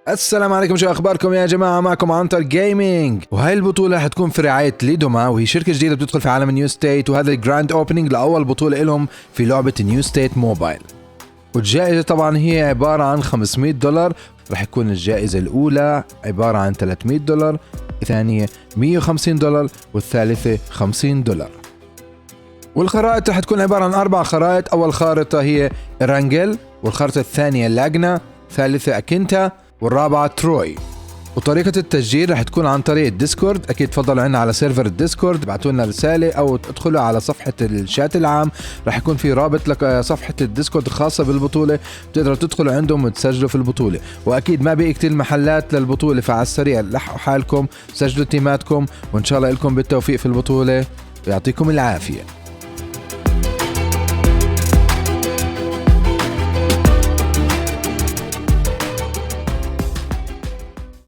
السلام عليكم، شو اخباركم يا جماعه؟ معكم عنتر جيمنج، وهاي البطوله حتكون في رعايه ليدوما، وهي شركه جديده بتدخل في عالم نيو ستيت، وهذا الجراند اوبننج لاول بطوله لهم في لعبه نيو ستيت موبايل. والجائزه طبعا هي عباره عن $500. رح يكون الجائزه الاولى عباره عن $300، الثانيه $150، والثالثه $50. والخرائط رح تكون عباره عن 4 خرائط. اول خارطه هي رانجل، والخارطه الثانيه لاجنا، الثالثه اكينتا، والرابعة تروي. وطريقة التسجيل رح تكون عن طريق الديسكورد. أكيد تفضلوا عنا على سيرفر الديسكورد، ابعتوا لنا رسالة أو ادخلوا على صفحة الشات العام، رح يكون في رابط لك صفحة الديسكورد الخاصة بالبطولة، بتقدروا تدخلوا عندهم وتسجلوا في البطولة. وأكيد ما بقي كتير محلات للبطولة، فعلى السريع لحقوا حالكم، سجلوا تيماتكم، وإن شاء الله لكم بالتوفيق في البطولة، ويعطيكم العافية.